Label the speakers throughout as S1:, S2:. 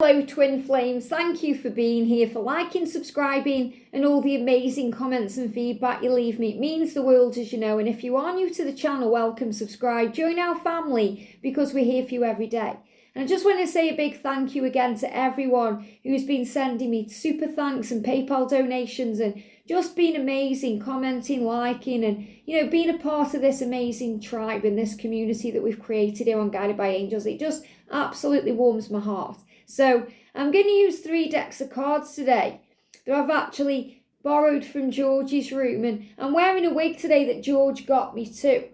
S1: Hello twin flames, thank you for being here, for liking, subscribing and all the amazing comments and feedback you leave me. It means the world, as you know, and if you are new to the channel, welcome, subscribe, join our family because we're here for you every day. And I just want to say a big thank you again to everyone who's been sending me super thanks and PayPal donations and just been amazing, commenting, liking and, being a part of this amazing tribe and this community that we've created here on Guided by Angels. It just absolutely warms my heart. So I'm going to use 3 decks of cards today that I've actually borrowed from George's room, and I'm wearing a wig today that George got me too.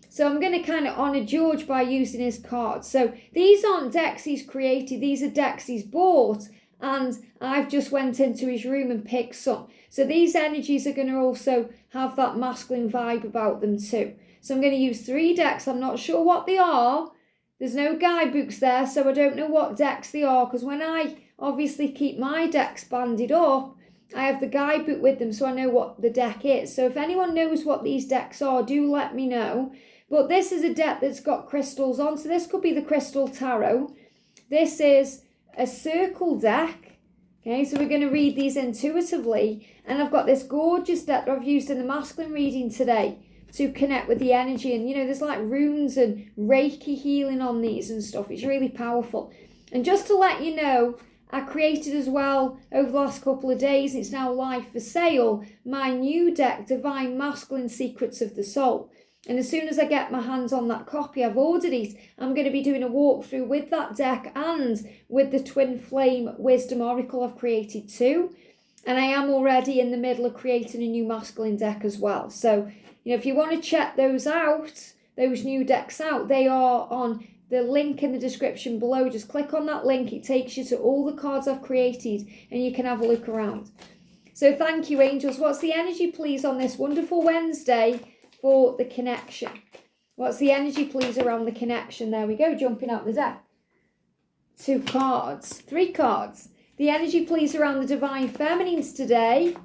S1: So I'm going to kind of honour George by using his cards. So these aren't decks he's created, these are decks he's bought, and I've just went into his room and picked some. So these energies are going to also have that masculine vibe about them too. So I'm going to use 3 decks. I'm not sure what they are. There's no guidebooks there, so I don't know what decks they are, because when I obviously keep my decks banded up, I have the guidebook with them, so I know what the deck is. So if anyone knows what these decks are, do let me know. But this is a deck that's got crystals on, so this could be the Crystal Tarot. This is a circle deck. Okay, so we're going to read these intuitively. And I've got this gorgeous deck that I've used in the masculine reading today to connect with the energy, and there's like runes and Reiki healing on these and stuff. It's really powerful. And just to let you know, I created as well over the last couple of days, it's now live for sale, my new deck, Divine Masculine Secrets of the Soul. And as soon as I get my hands on that copy, I've ordered it, I'm going to be doing a walkthrough with that deck and with the Twin Flame Wisdom Oracle I've created too. And I am already in the middle of creating a new masculine deck as well. So if you want to check those out, those new decks out, they are on the link in the description below. Just click on that link. It takes you to all the cards I've created and you can have a look around. So thank you, angels. What's the energy, please, on this wonderful Wednesday for the connection? What's the energy, please, around the connection? There we go, jumping out the deck. 2 cards, 3 cards. The energy, please, around the Divine Feminines today.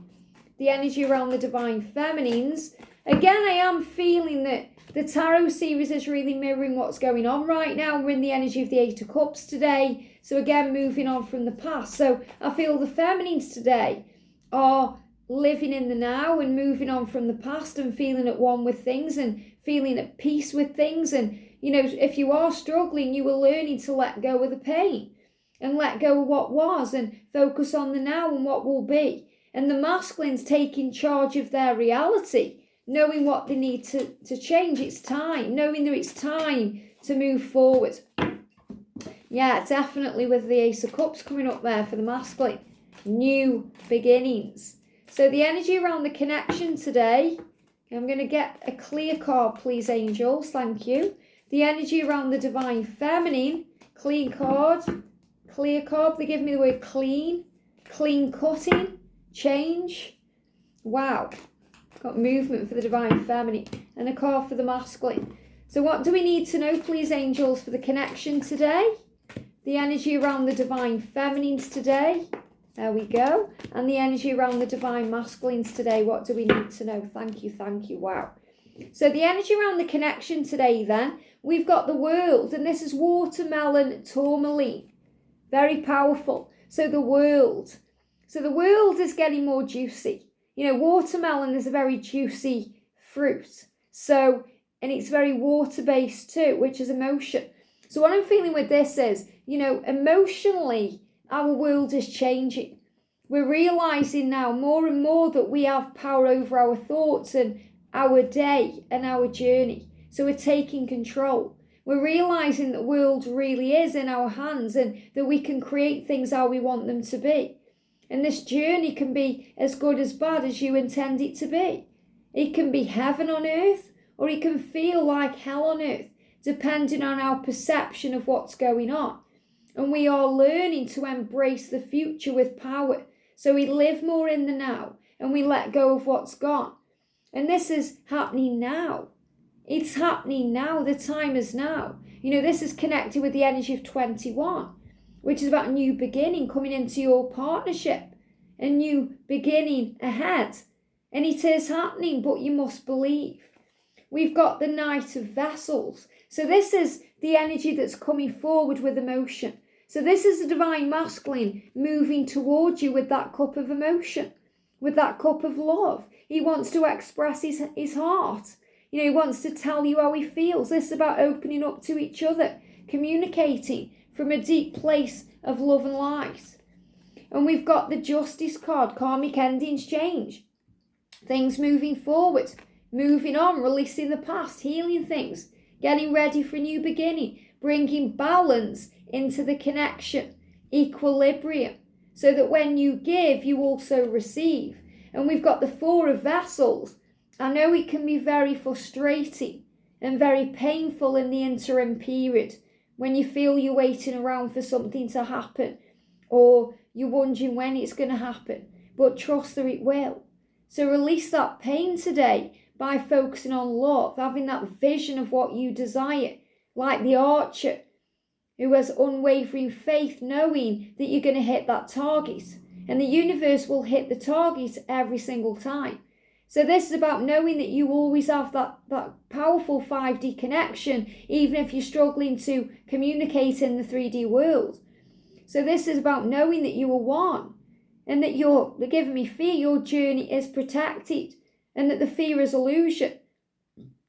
S1: The energy around the Divine Feminines. Again, I am feeling that the Tarot series is really mirroring what's going on right now. We're in the energy of the 8 of Cups today. So again, moving on from the past. So I feel the Feminines today are living in the now and moving on from the past and feeling at one with things and feeling at peace with things. And, if you are struggling, you are learning to let go of the pain and let go of what was and focus on the now and what will be. And the masculines taking charge of their reality, knowing what they need to change. It's time, knowing that it's time to move forward. Yeah, definitely with the Ace of Cups coming up there for the masculine. New beginnings. So the energy around the connection today, I'm going to get a clear card, please, angels. Thank you. The energy around the Divine Feminine, clean card, clear card. They give me the word clean, clean cutting, change. Wow. Got movement for the Divine Feminine and a card for the masculine. So what do we need to know, please, angels, for the connection today? The energy around the Divine Feminines today. There we go. And the energy around the Divine Masculines today. What do we need to know? Thank you, thank you. Wow. So the energy around the connection today then, we've got the World, and this is watermelon tourmaline. Very powerful. So the World. So the World is getting more juicy. Watermelon is a very juicy fruit. So, and it's very water-based too, which is emotion. So what I'm feeling with this is, emotionally, our world is changing. We're realising now more and more that we have power over our thoughts and our day and our journey. So we're taking control. We're realising that the world really is in our hands and that we can create things how we want them to be. And this journey can be as good as bad as you intend it to be. It can be heaven on earth, or it can feel like hell on earth, depending on our perception of what's going on. And we are learning to embrace the future with power. So we live more in the now and we let go of what's gone. And this is happening now. It's happening now. The time is now. This is connected with the energy of 21. Which is about a new beginning coming into your partnership, a new beginning ahead. And it is happening, but you must believe. We've got the Knight of Vessels. So this is the energy that's coming forward with emotion. So this is the divine masculine moving towards you with that cup of emotion, with that cup of love. He wants to express his heart. He wants to tell you how he feels. This is about opening up to each other, communicating from a deep place of love and light. And we've got the Justice card, karmic endings change. Things moving forward, moving on, releasing the past, healing things, getting ready for a new beginning, bringing balance into the connection, equilibrium, so that when you give, you also receive. And we've got the Four of Vessels. I know it can be very frustrating and very painful in the interim period when you feel you're waiting around for something to happen or you're wondering when it's going to happen, but trust that it will. So release that pain today by focusing on love, having that vision of what you desire, like the archer who has unwavering faith, knowing that you're going to hit that target. And the universe will hit the target every single time. So this is about knowing that you always have that powerful 5D connection, even if you're struggling to communicate in the 3D world. So this is about knowing that you are one, and that they're giving me fear, your journey is protected, and that the fear is illusion.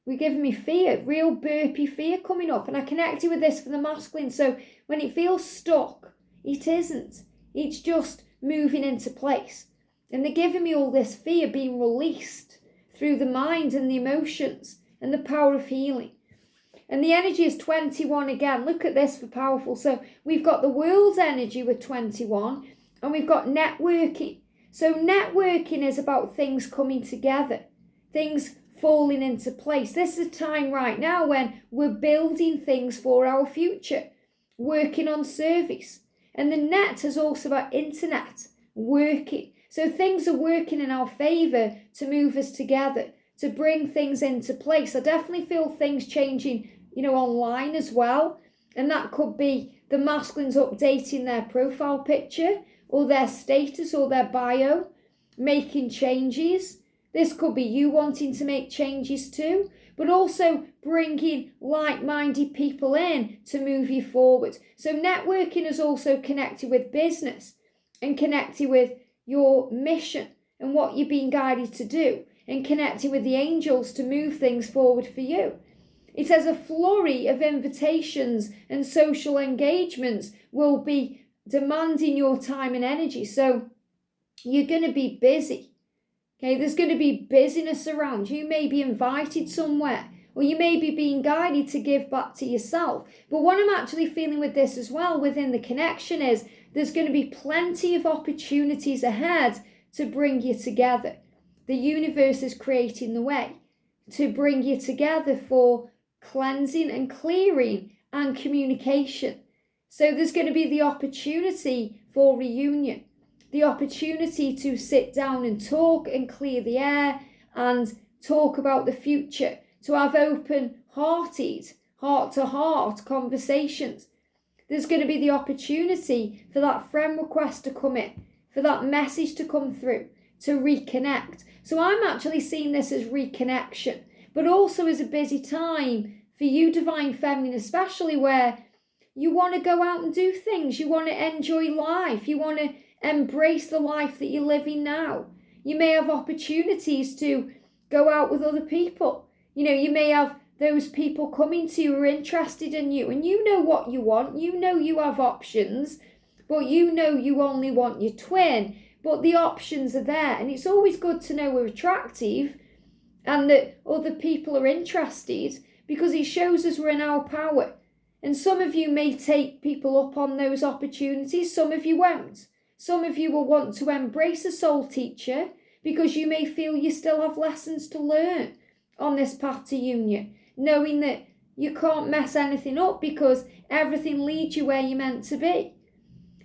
S1: We're giving me fear, real burpy fear coming up. And I connected with this for the masculine. So when it feels stuck, it isn't. It's just moving into place. And they're giving me all this fear being released through the mind and the emotions and the power of healing. And the energy is 21 again. Look at this for powerful. So we've got the world's energy with 21 and we've got networking. So networking is about things coming together, things falling into place. This is a time right now when we're building things for our future, working on service. And the net is also about internet, working. So things are working in our favour to move us together, to bring things into place. I definitely feel things changing, online as well. And that could be the masculines updating their profile picture or their status or their bio, making changes. This could be you wanting to make changes too, but also bringing like-minded people in to move you forward. So networking is also connected with business and connected with your mission and what you're being guided to do, and connecting with the angels to move things forward for you. It says a flurry of invitations and social engagements will be demanding your time and energy. So you're going to be busy. Okay, there's going to be busyness around. You may be invited somewhere, or you may be being guided to give back to yourself. But what I'm actually feeling with this as well, within the connection, is there's going to be plenty of opportunities ahead to bring you together. The universe is creating the way to bring you together for cleansing and clearing and communication. So there's going to be the opportunity for reunion, the opportunity to sit down and talk and clear the air and talk about the future, to have open-hearted, heart-to-heart conversations. There's going to be the opportunity for that friend request to come in, for that message to come through, to reconnect. So I'm actually seeing this as reconnection, but also as a busy time for you, Divine Feminine, especially where you want to go out and do things. You want to enjoy life. You want to embrace the life that you're living now. You may have opportunities to go out with other people. You may have those people coming to you who are interested in you, and you know what you want. You know you have options, but you know you only want your twin, but the options are there. And it's always good to know we're attractive and that other people are interested, because it shows us we're in our power. And some of you may take people up on those opportunities, some of you won't. Some of you will want to embrace a soul teacher because you may feel you still have lessons to learn on this path to union, knowing that you can't mess anything up because everything leads you where you're meant to be.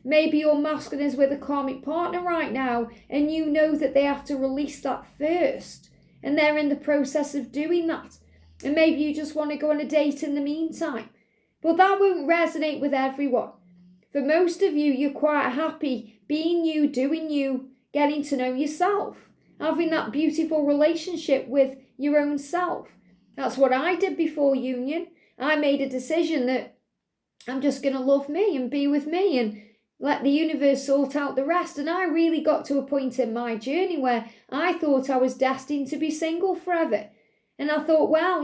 S1: Maybe your masculine is with a karmic partner right now and you know that they have to release that first, and they're in the process of doing that. And maybe you just want to go on a date in the meantime. But that won't resonate with everyone. For most of you, you're quite happy being you, doing you, getting to know yourself, having that beautiful relationship with your own self. That's what I did before union. I made a decision that I'm just going to love me and be with me and let the universe sort out the rest. And I really got to a point in my journey where I thought I was destined to be single forever. And I thought, well,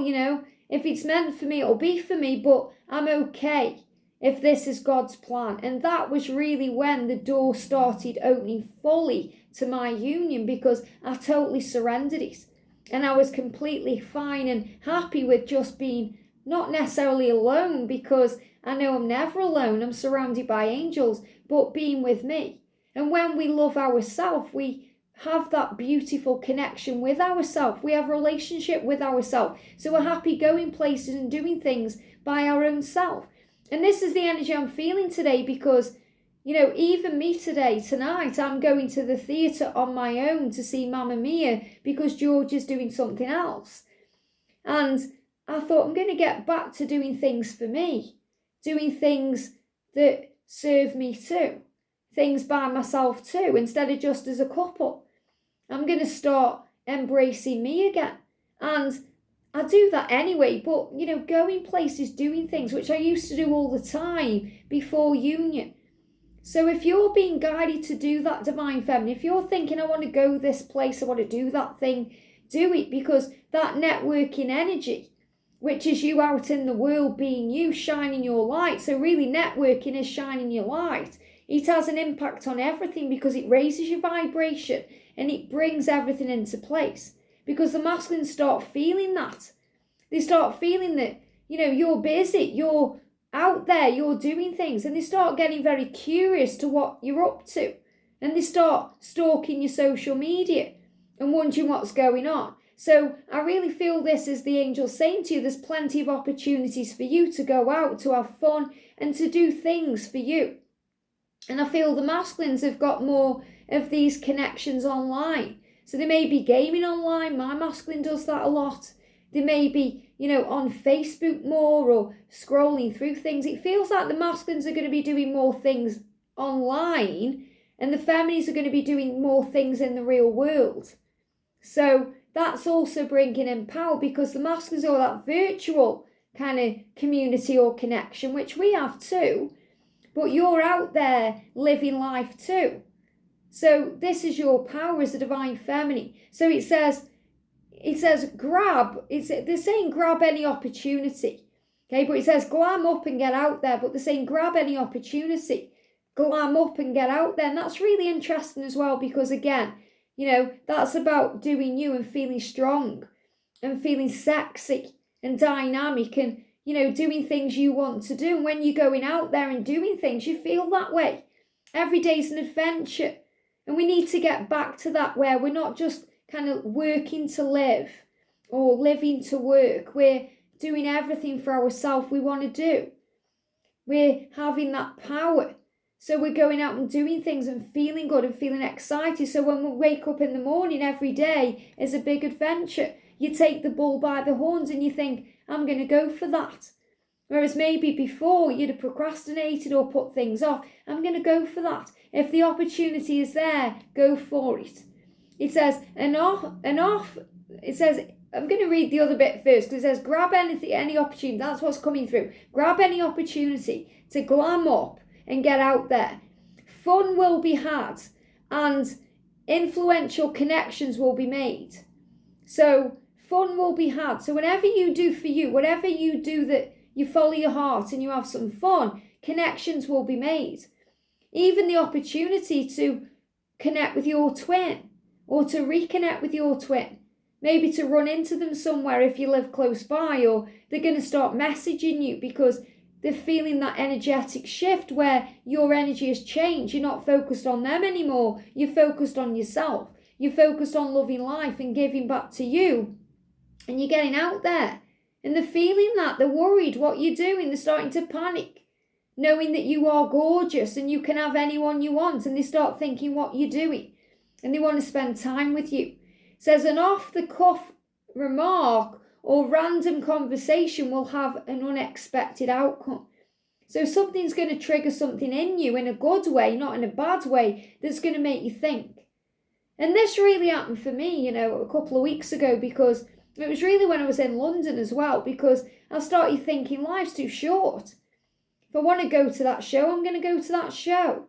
S1: if it's meant for me, it'll be for me, but I'm okay if this is God's plan. And that was really when the door started opening fully to my union, because I totally surrendered it. And I was completely fine and happy with just being not necessarily alone, because I know I'm never alone. I'm surrounded by angels, but being with me. And when we love ourselves, we have that beautiful connection with ourselves. We have a relationship with ourselves. So we're happy going places and doing things by our own self. And this is the energy I'm feeling today, because, even me tonight, I'm going to the theatre on my own to see Mamma Mia because George is doing something else. And I thought, I'm going to get back to doing things for me, doing things that serve me too, things by myself too, instead of just as a couple. I'm going to start embracing me again. And I do that anyway, but, going places, doing things, which I used to do all the time before union. So if you're being guided to do that, Divine Feminine, if you're thinking, I want to go this place, I want to do that thing, do it, because that networking energy, which is you out in the world being you, shining your light. So really networking is shining your light. It has an impact on everything because it raises your vibration and it brings everything into place. Because the masculines start feeling that. They start feeling that, you're busy, you're out there, you're doing things, and they start getting very curious to what you're up to. And they start stalking your social media and wondering what's going on. So I really feel this is the angels saying to you, there's plenty of opportunities for you to go out, to have fun, and to do things for you. And I feel the masculines have got more of these connections online. So they may be gaming online. My masculine does that a lot. They may be, on Facebook more or scrolling through things. It feels like the masculines are going to be doing more things online and the feminines are going to be doing more things in the real world. So that's also bringing in power, because the masculines are that virtual kind of community or connection, which we have too, but you're out there living life too. So this is your power as a divine feminine. So it says grab, they're saying grab any opportunity. Okay, but it says glam up and get out there, but they're saying grab any opportunity, glam up and get out there. And that's really interesting as well, because again, that's about doing you and feeling strong and feeling sexy and dynamic and, doing things you want to do. And when you're going out there and doing things, you feel that way. Every day's an adventure. And we need to get back to that, where we're not just kind of working to live or living to work. We're doing everything for ourselves we want to do. We're having that power. So we're going out and doing things and feeling good and feeling excited. So when we wake up in the morning, every day is a big adventure. You take the bull by the horns and you think, I'm going to go for that. Whereas maybe before you'd have procrastinated or put things off. I'm going to go for that. If the opportunity is there, go for it. It says, it says, I'm going to read the other bit first, because it says, grab any opportunity. That's what's coming through. Grab any opportunity to glam up and get out there. Fun will be had and influential connections will be made. So fun will be had. So whenever you do for you, whatever you do that you follow your heart and you have some fun, connections will be made. Even the opportunity to connect with your twin or to reconnect with your twin. Maybe to run into them somewhere if you live close by, or they're going to start messaging you because they're feeling that energetic shift where your energy has changed. You're not focused on them anymore. You're focused on yourself. You're focused on loving life and giving back to you. And you're getting out there. And they're feeling that. They're worried what you're doing. They're starting to panic, knowing that you are gorgeous and you can have anyone you want. And they start thinking what you're doing. And they want to spend time with you. It says an off-the-cuff remark or random conversation will have an unexpected outcome. So something's going to trigger something in you in a good way, not in a bad way, that's going to make you think. And this really happened for me, a couple of weeks ago, because it was really when I was in London as well, because I started thinking life's too short. If I want to go to that show, I'm going to go to that show.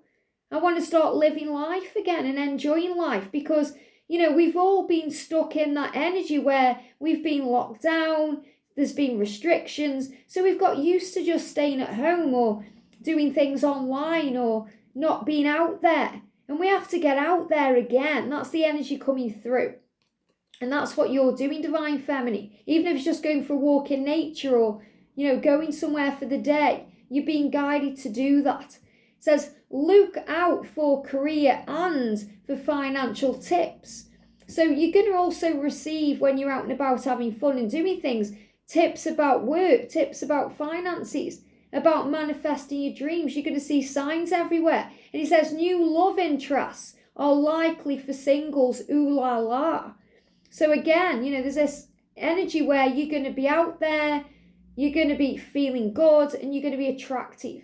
S1: I want to start living life again and enjoying life, because, we've all been stuck in that energy where we've been locked down, there's been restrictions, so we've got used to just staying at home or doing things online or not being out there. And we have to get out there again. That's the energy coming through. And that's what you're doing, Divine Feminine. Even if it's just going for a walk in nature or, going somewhere for the day, you're being guided to do that. It says, look out for career and for financial tips. So you're going to also receive, when you're out and about having fun and doing things, tips about work, tips about finances, about manifesting your dreams. You're going to see signs everywhere. And it says new love interests are likely for singles. Ooh la la. So again, there's this energy where you're going to be out there, you're going to be feeling good, and you're going to be attractive.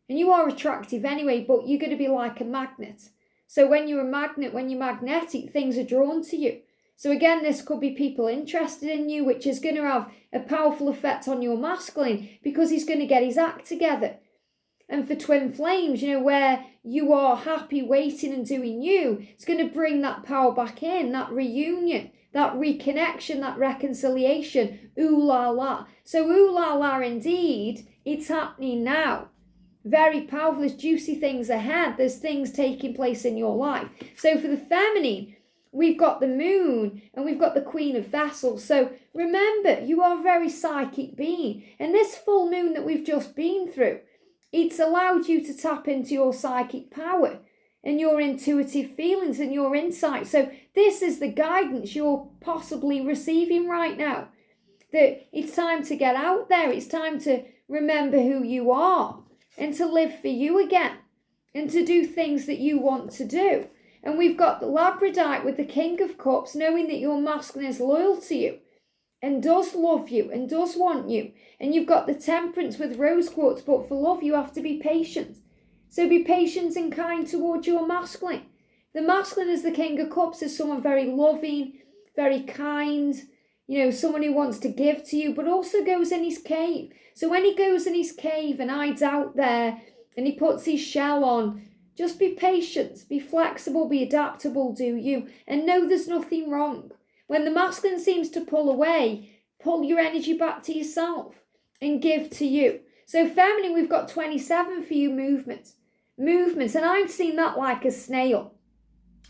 S1: And you are attractive anyway, but you're going to be like a magnet. So when you're a magnet, when you're magnetic, things are drawn to you. So again, this could be people interested in you, which is going to have a powerful effect on your masculine, because he's going to get his act together. And for twin flames, where you are happy, waiting and doing you, it's going to bring that power back in, that reunion, that reconnection, that reconciliation. Ooh la la. So ooh la la indeed, it's happening now. Very powerful. There's juicy things ahead. There's things taking place in your life. So for the feminine, we've got the moon and we've got the Queen of Vessels. So remember, you are a very psychic being. And this full moon that we've just been through, it's allowed you to tap into your psychic power and your intuitive feelings and your insight. So this is the guidance you're possibly receiving right now. That it's time to get out there. It's time to remember who you are and to live for you again and to do things that you want to do. And we've got the Labradorite with the King of Cups, knowing that your masculine is loyal to you and does love you and does want you. And you've got the Temperance with Rose Quartz, but for love you have to be patient. So be patient and kind towards your masculine. The masculine as the King of Cups is someone very loving, very kind, someone who wants to give to you, but also goes in his cave. So when he goes in his cave and hides out there and he puts his shell on, just be patient, be flexible, be adaptable, do you, and know there's nothing wrong. When the masculine seems to pull away, pull your energy back to yourself and give to you. So feminine, we've got 27 for you, movements, and I've seen that like a snail.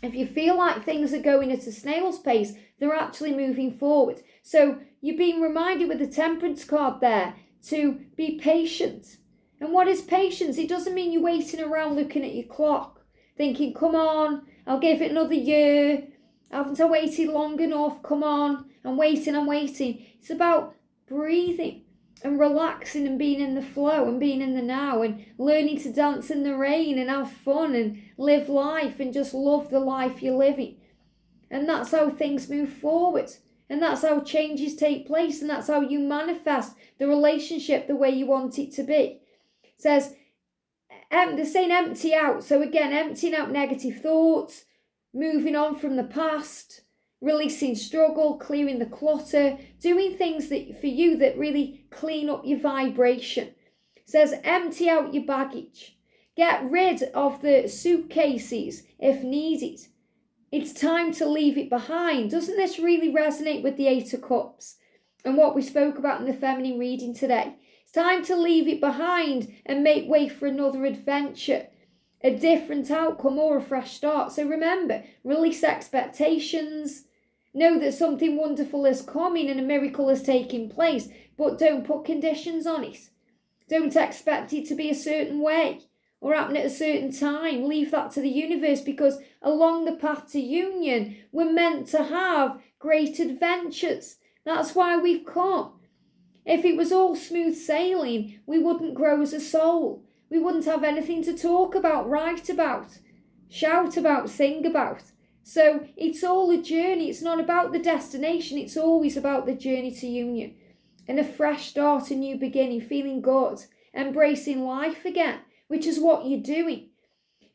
S1: If you feel like things are going at a snail's pace, they're actually moving forward. So you're being reminded with the Temperance card there to be patient. And what is patience? It doesn't mean you're waiting around looking at your clock, thinking, come on, I'll give it another year. Haven't I waited long enough? Come on, I'm waiting. It's about breathing and relaxing and being in the flow and being in the now and learning to dance in the rain and have fun and live life and just love the life you're living. And that's how things move forward. And that's how changes take place. And that's how you manifest the relationship the way you want it to be. It says, they're saying empty out. So again, emptying out negative thoughts, moving on from the past, releasing struggle, clearing the clutter, doing things that for you that really clean up your vibration. It says empty out your baggage. Get rid of the suitcases if needed. It's time to leave it behind. Doesn't this really resonate with the Eight of Cups and what we spoke about in the feminine reading today? It's time to leave it behind and make way for another adventure, a different outcome or a fresh start. So remember, release expectations. Know that something wonderful is coming and a miracle is taking place, but don't put conditions on it. Don't expect it to be a certain way or happen at a certain time. Leave that to the universe, because along the path to union, we're meant to have great adventures. That's why we've come. If it was all smooth sailing, we wouldn't grow as a soul. We wouldn't have anything to talk about, write about, shout about, sing about. So it's all a journey. It's not about the destination. It's always about the journey to union and a fresh start, a new beginning, feeling good, embracing life again, which is what you're doing.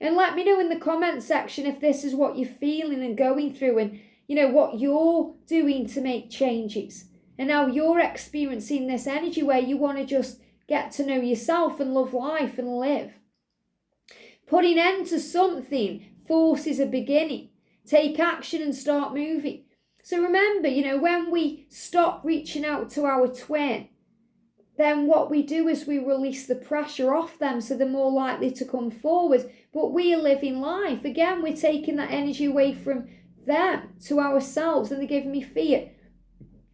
S1: And let me know in the comment section if this is what you're feeling and going through, and what you're doing to make changes and how you're experiencing this energy where you want to just get to know yourself and love life and live. Putting end to something forces a beginning. Take action and start moving. So remember, when we stop reaching out to our twin, then what we do is we release the pressure off them, so they're more likely to come forward. But we are living life. Again, we're taking that energy away from them to ourselves, and they're giving me fear.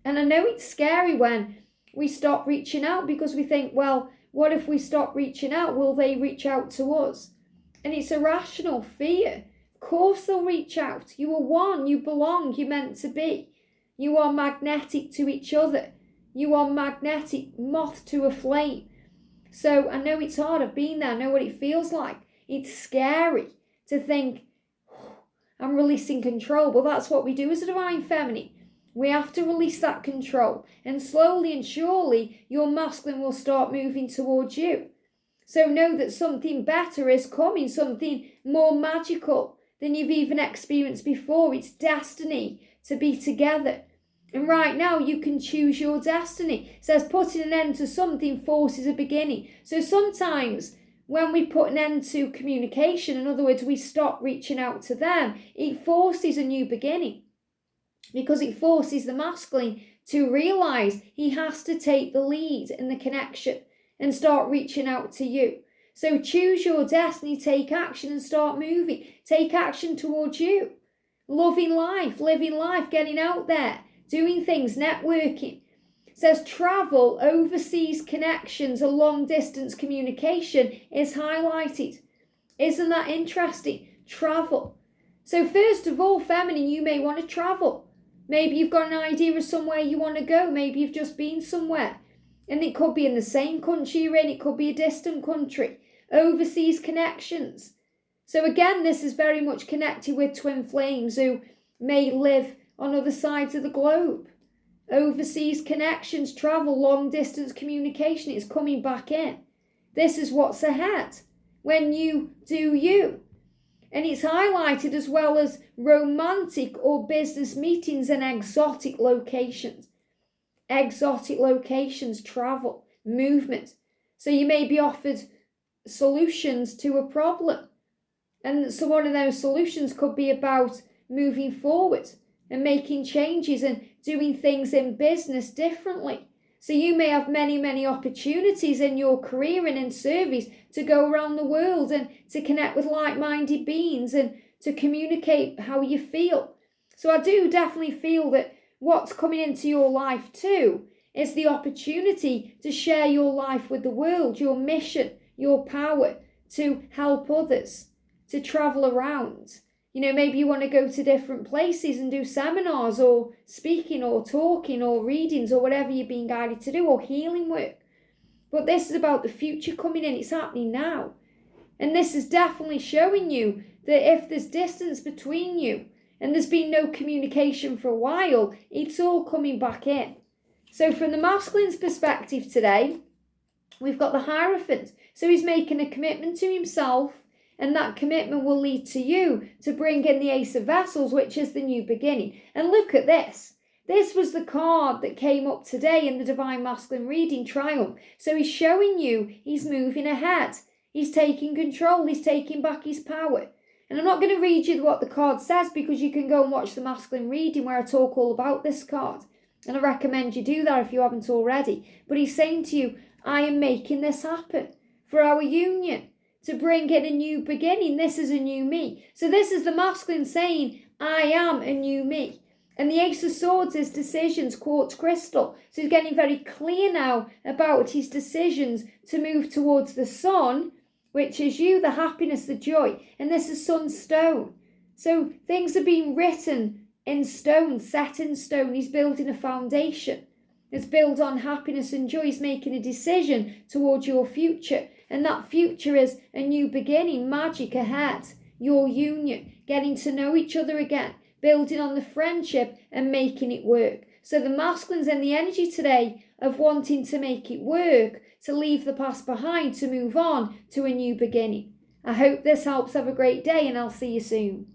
S1: And I know it's scary when we stop reaching out, because we think, well, what if we stop reaching out? Will they reach out to us? And it's a rational fear. Of course they'll reach out. You are one, you belong, you're meant to be. You are magnetic to each other. You are magnetic, moth to a flame. So I know it's hard, I've been there, I know what it feels like. It's scary to think, I'm releasing control. But that's what we do as a divine feminine. We have to release that control. And slowly and surely, your masculine will start moving towards you. So know that something better is coming, something more magical than you've even experienced before. It's destiny to be together. And right now you can choose your destiny. It says putting an end to something forces a beginning. So sometimes when we put an end to communication, in other words, we stop reaching out to them, it forces a new beginning. Because it forces the masculine to realise he has to take the lead in the connection and start reaching out to you. So choose your destiny, take action and start moving. Take action towards you. Loving life, living life, getting out there, doing things, networking. It says travel, overseas connections, a long distance communication is highlighted. Isn't that interesting? Travel. So first of all, feminine, you may want to travel. Maybe you've got an idea of somewhere you want to go. Maybe you've just been somewhere. And it could be in the same country you're in. It could be a distant country. Overseas connections. So again, this is very much connected with twin flames who may live on other sides of the globe. Overseas connections, travel, long distance communication is coming back in. This is what's ahead when you do you. And it's highlighted as well as romantic or business meetings and exotic locations. Exotic locations, travel, movement. So you may be offered solutions to a problem. And so one of those solutions could be about moving forward and making changes and doing things in business differently. So you may have many, many opportunities in your career and in service to go around the world and to connect with like-minded beings and to communicate how you feel. So I do definitely feel that what's coming into your life too is the opportunity to share your life with the world, your mission, your power to help others, to travel around. Maybe you want to go to different places and do seminars or speaking or talking or readings or whatever you're being guided to do, or healing work. But this is about the future coming in. It's happening now. And this is definitely showing you that if there's distance between you and there's been no communication for a while, it's all coming back in. So from the masculine's perspective today, we've got the Hierophant. So he's making a commitment to himself, and that commitment will lead to you to bring in the Ace of Vessels, which is the new beginning. And look at this. This was the card that came up today in the Divine Masculine reading, Triumph. So he's showing you he's moving ahead. He's taking control. He's taking back his power. And I'm not going to read you what the card says, because you can go and watch the masculine reading where I talk all about this card. And I recommend you do that if you haven't already. But he's saying to you, I am making this happen for our union, to bring in a new beginning. This is a new me. So this is the masculine saying, I am a new me. And the Ace of Swords is decisions, quartz crystal. So he's getting very clear now about his decisions to move towards the sun, which is you, the happiness, the joy. And this is sunstone. So things are being written in stone, set in stone. He's building a foundation. It's built on happiness and joy. He's making a decision towards your future. And that future is a new beginning, magic ahead, your union, getting to know each other again, building on the friendship and making it work. So the masculine's in the energy today of wanting to make it work, to leave the past behind, to move on to a new beginning. I hope this helps. Have a great day, and I'll see you soon.